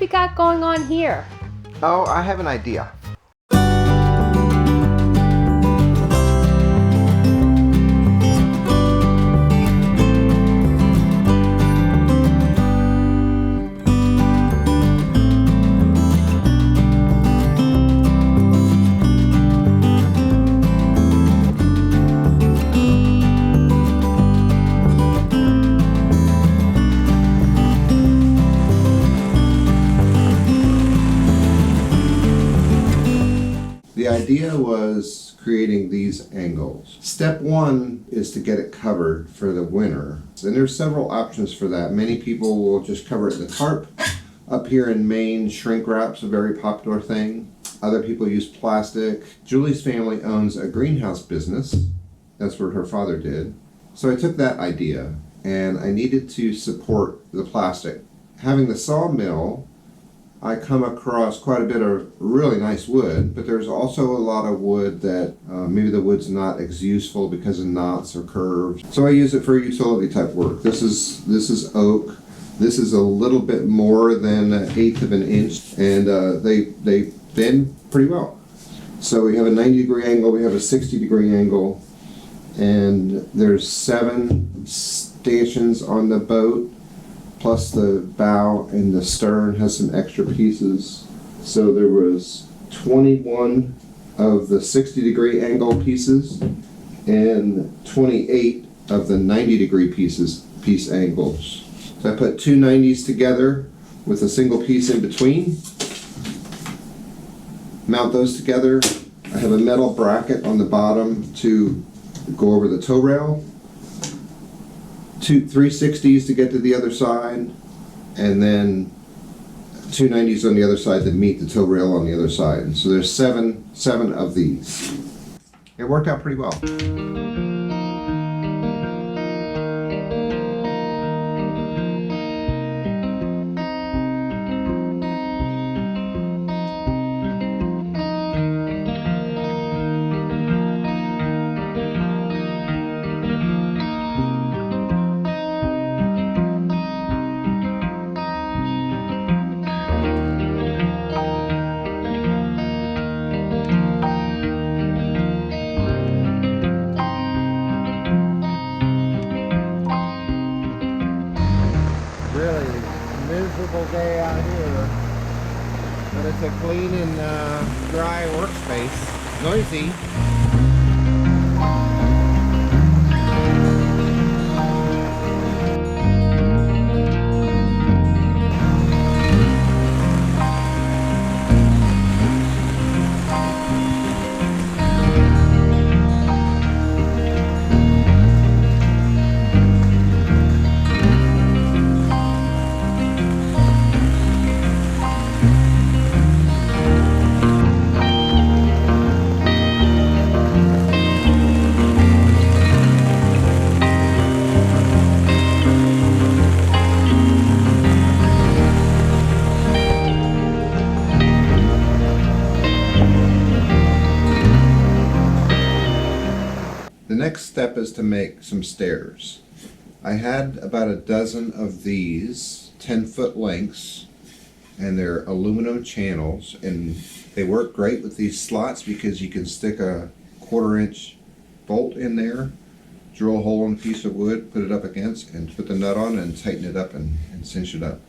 have you got going on here? Oh, I have an idea. The idea was creating these angles. Step one is to get it covered for the winter. And there's several options for that. Many people will just cover it in the tarp. Up here in Maine, shrink wrap's a very popular thing. Other people use plastic. Julie's family owns a greenhouse business. That's what her father did. So I took that idea and I needed to support the plastic. Having the sawmill, I come across quite a bit of really nice wood, but there's also a lot of wood that maybe the wood's not as useful because of knots or curves. So I use it for utility type work. This is oak. This is a little bit more than 1/8 of an inch, and they bend pretty well. So we have a 90-degree angle, we have a 60-degree angle, and there's 7 stanchions on the boat. Plus the bow and the stern has some extra pieces. So there was 21 of the 60-degree angle pieces and 28 of the 90-degree piece angles. So I put 2 90s together with a single piece in between. Mount those together. I have a metal bracket on the bottom to go over the tow rail. 3 60s to get to the other side, and then 2 90s on the other side to meet the tow rail on the other side. And so there's seven of these. It worked out pretty well. Really miserable day out here, but it's a clean and dry workspace. Noisy. The next step is to make some stairs. I had about a dozen of these 10-foot lengths, and they're aluminum channels, and they work great with these slots because you can stick a 1/4-inch bolt in there, drill a hole in a piece of wood, put it up against, and put the nut on and tighten it up and cinch it up.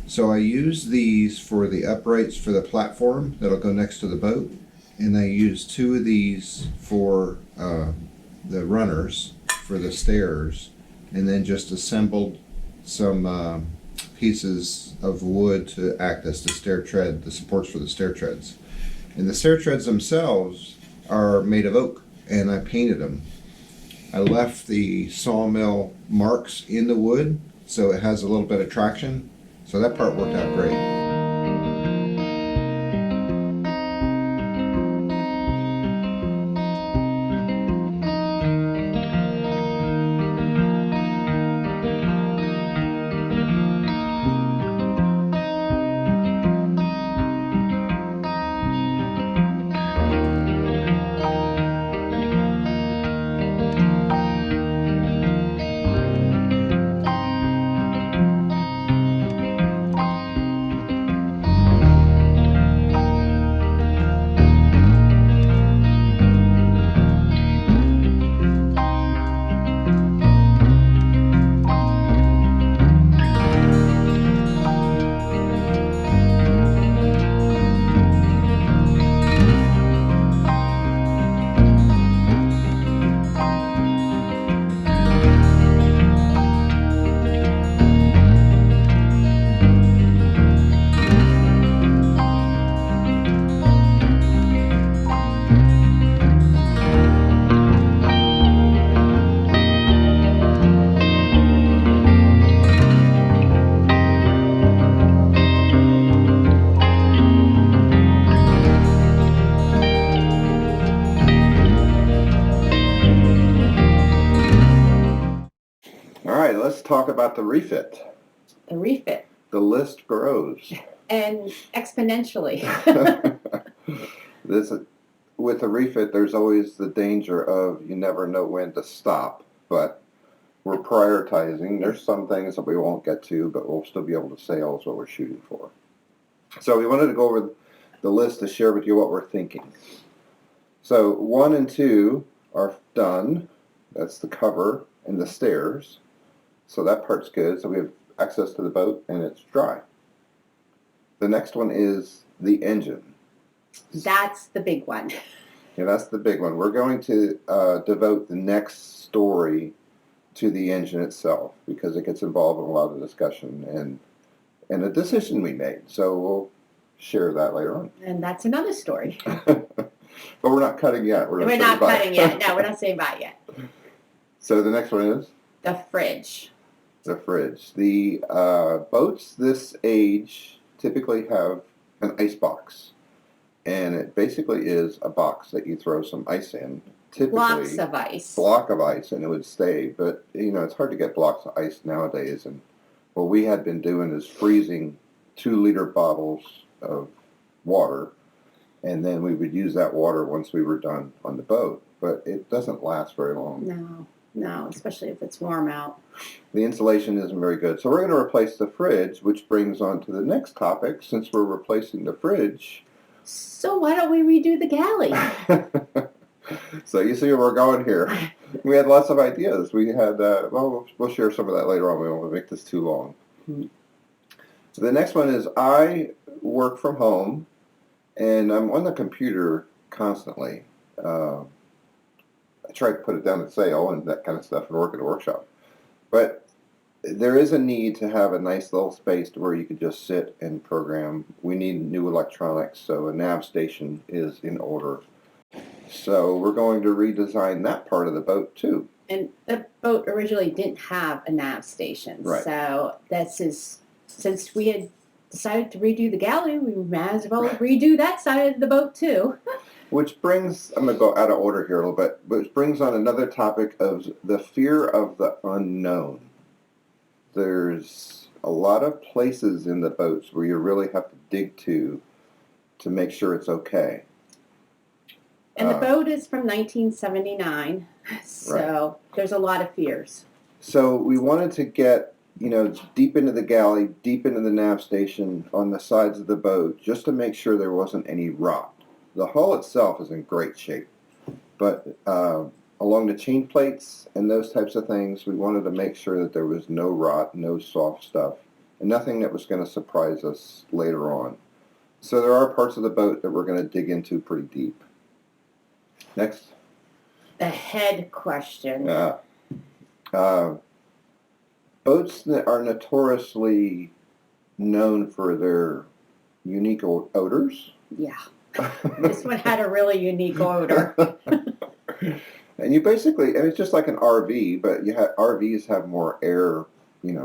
So I use these for the uprights for the platform that'll go next to the boat, and I use 2 of these for the runners for the stairs, and then just assembled some pieces of wood to act as the stair tread, the supports for the stair treads. And the stair treads themselves are made of oak, and I painted them. I left the sawmill marks in the wood so it has a little bit of traction, so that part worked out great. let's talk about the refit. The refit. The list grows. And exponentially. With the refit, there's always the danger of you never know when to stop, but we're prioritizing. There's some things that we won't get to, but we'll still be able to say all is what we're shooting for. So we wanted to go over the list to share with you what we're thinking. So 1 and 2 are done. That's the cover and the stairs. So that part's good. So we have access to the boat and it's dry. The next one is the engine. That's the big one. Yeah, that's the big one. We're going to devote the next story to the engine itself because it gets involved in a lot of discussion and a decision we made. So we'll share that later on. And that's another story. But we're not cutting yet. We're not cutting yet. No, we're not saying bye yet. So the next one is? The fridge. The fridge. The boats this age typically have an ice box. And it basically is a box that you throw some ice in. Typically, blocks of ice. Block of ice, and it would stay. But, it's hard to get blocks of ice nowadays. And what we had been doing is freezing 2-liter bottles of water. And then we would use that water once we were done on the boat. But it doesn't last very long. No, especially if it's warm out. The insulation isn't very good. So we're going to replace the fridge, which brings on to the next topic. Since we're replacing the fridge... So why don't we redo the galley? So you see where we're going here. We had lots of ideas. We had, we'll share some of that later on. We don't want to make this too long. Mm-hmm. The next one is I work from home, and I'm on the computer constantly. I try to put it down at sale and that kind of stuff and work at a workshop. But there is a need to have a nice little space to where you could just sit and program. We need new electronics, so a nav station is in order. So we're going to redesign that part of the boat too. And the boat originally didn't have a nav station. Right. So since we had decided to redo the galley, we might as well redo that side of the boat too. Which brings, I'm going to go out of order here a little bit, which brings on another topic of the fear of the unknown. There's a lot of places in the boats where you really have to dig to make sure it's okay. And the boat is from 1979, so there's a lot of fears. So we wanted to get, deep into the galley, deep into the nav station on the sides of the boat, just to make sure there wasn't any rot. The hull itself is in great shape, but along the chain plates and those types of things, we wanted to make sure that there was no rot, no soft stuff, and nothing that was going to surprise us later on. So there are parts of the boat that we're going to dig into pretty deep. Next. The head question. Boats that are notoriously known for their unique odors. Yeah. This one had a really unique odor. And you basically, and it's just like an RV, but RVs have more air,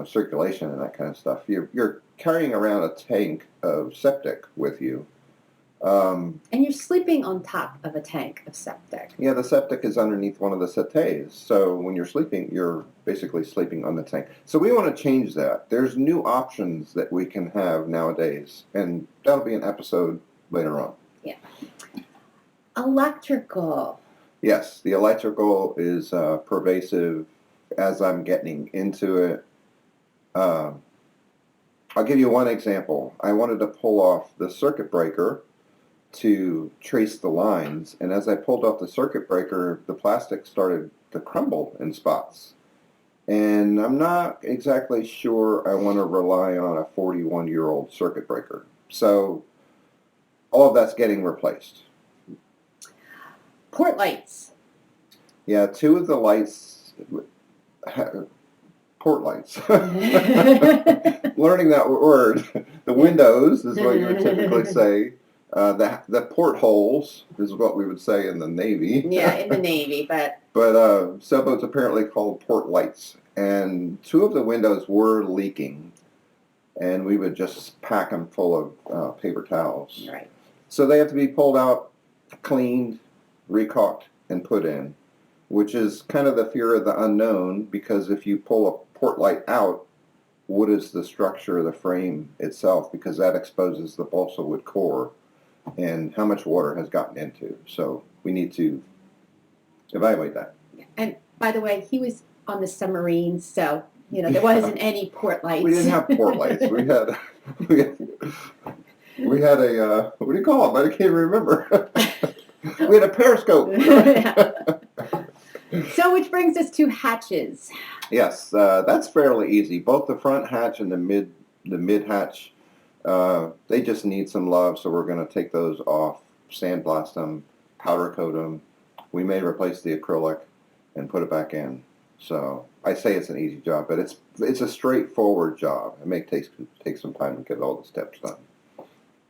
circulation and that kind of stuff. You're carrying around a tank of septic with you. And you're sleeping on top of a tank of septic. Yeah, the septic is underneath one of the settees. So when you're sleeping, you're basically sleeping on the tank. So we want to change that. There's new options that we can have nowadays, and that'll be an episode later on. Yeah. Electrical. Yes, the electrical is pervasive as I'm getting into it. I'll give you one example. I wanted to pull off the circuit breaker to trace the lines, and as I pulled off the circuit breaker, the plastic started to crumble in spots. And I'm not exactly sure I want to rely on a 41-year-old circuit breaker. So all of that's getting replaced. Port lights. Yeah, 2 of the lights, port lights. Learning that word. The windows is what you would typically say. The portholes is what we would say in the Navy. Yeah, in the Navy, but sailboats apparently called port lights. And 2 of the windows were leaking, and we would just pack them full of paper towels. Right. So they have to be pulled out, cleaned, recaulked, and put in, which is kind of the fear of the unknown, because if you pull a port light out, what is the structure of the frame itself? Because that exposes the balsa wood core and how much water has gotten into. So we need to evaluate that. And by the way, he was on the submarine, so there wasn't any port lights. We didn't have port lights. We had a what do you call them? I can't remember. We had a periscope. So, which brings us to hatches. Yes, that's fairly easy. Both the front hatch and the mid hatch, they just need some love. So we're going to take those off, sandblast them, powder coat them. We may replace the acrylic and put it back in. So I say it's an easy job, but it's a straightforward job. It may take some time to get all the steps done.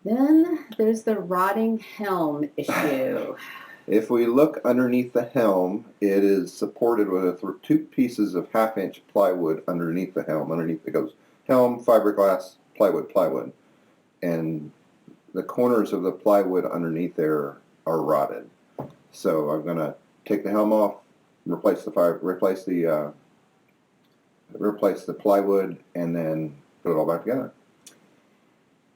Then there's the rotting helm issue. If we look underneath the helm, it is supported with two pieces of 1/2-inch plywood underneath the helm. Underneath it goes helm, fiberglass, plywood. And the corners of the plywood underneath there are rotted. So I'm going to take the helm off, replace the plywood, and then put it all back together.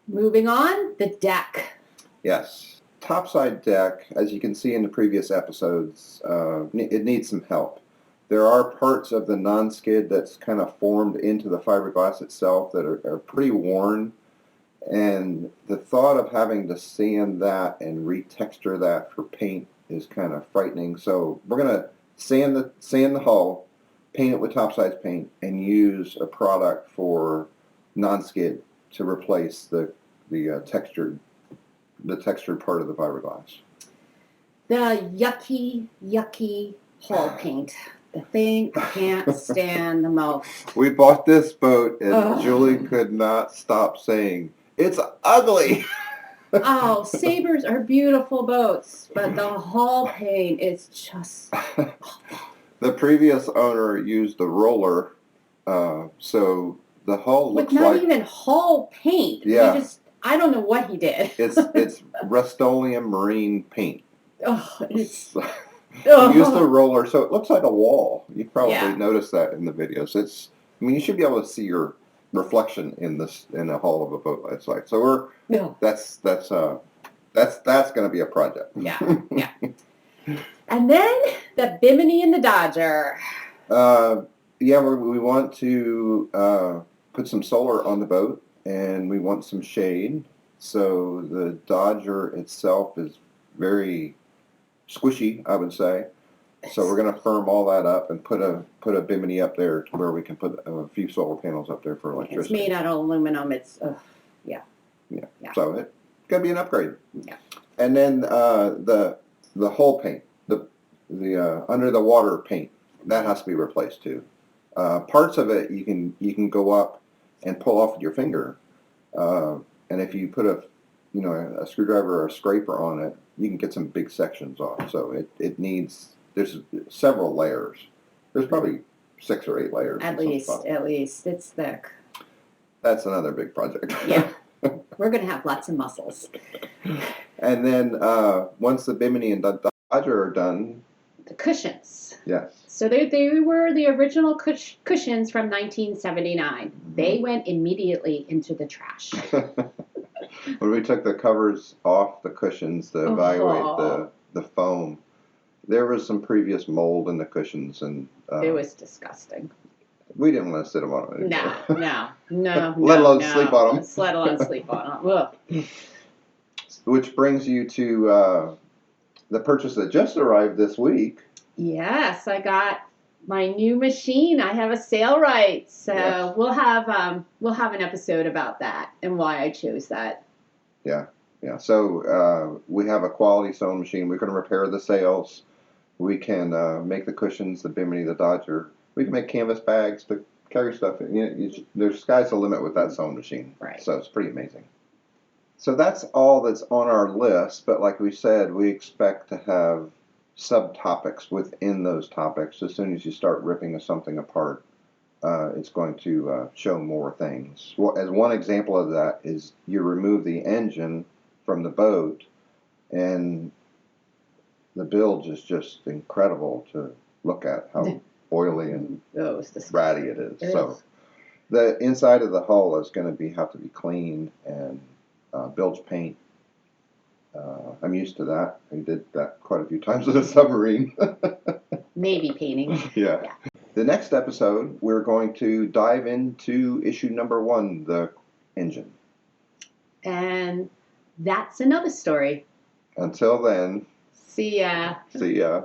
Moving on, the deck. Yes. Topside deck, as you can see in the previous episodes, it needs some help. There are parts of the non-skid that's kind of formed into the fiberglass itself that are pretty worn, and the thought of having to sand that and retexture that for paint is kind of frightening. So we're going to sand the hull, paint it with topsides paint, and use a product for non-skid to replace the textured part of the fiberglass. The yucky hull paint. The thing I can't stand the most. We bought this boat and Julie could not stop saying, "It's ugly." Oh, Sabres are beautiful boats, but the hull paint is just... The previous owner used a roller, so the hull looks with not like... even hull paint. Yeah. I don't know what he did. It's Rust-Oleum marine paint. Oh, it's... He used a roller, so it looks like a wall. You probably noticed that in the videos. You should be able to see your reflection in the hull of a boat. It's like that's going to be a project. Yeah. And then the Bimini and the Dodger. We want to put some solar on the boat, and we want some shade. So the Dodger itself is very squishy, I would say. So we're going to firm all that up and put a Bimini up there to where we can put a few solar panels up there for electricity. It's made out of aluminum. It's Yeah. So it's going to be an upgrade. Yeah. And then the hull paint, the under the water paint, that has to be replaced too. Parts of it you can go up and pull off with your finger, and if you put a screwdriver or a scraper on it, you can get some big sections off. So there's several layers. There's probably 6 or 8 layers. At least it's thick. That's another big project. Yeah. We're going to have lots of muscles. And then once the Bimini and the Dodger are done, the cushions. Yes. So they were the original cushions from 1979. They went immediately into the trash. When we took the covers off the cushions to evaluate the foam, there was some previous mold in the cushions, and it was disgusting. We didn't want to sit on it anymore. No. Let alone sleep on them. Let alone sleep on them. Which brings you to the purchase that just arrived this week. Yes, I got my new machine. I have a sale right, so we'll have an episode about that and why I chose that. Yeah. So we have a quality sewing machine. We can repair the sails. We can make the cushions, the Bimini, the Dodger. We can make canvas bags to carry stuff. There's sky's the limit with that sewing machine. Right. So it's pretty amazing. So that's all that's on our list. But like we said, we expect to have subtopics within those topics. As soon as you start ripping something apart, it's going to show more things. Well, as one example of that is you remove the engine from the boat, and the bilge is just incredible to look at. oily and Oh, it's disgusting. ratty it is. It So is. the inside of the hull is going to have to be cleaned and bilge paint. I'm used to that. I did that quite a few times with a submarine. Navy painting. Yeah. Yeah. The next episode, we're going to dive into issue number 1, the engine. And that's another story. Until then, See ya. see ya.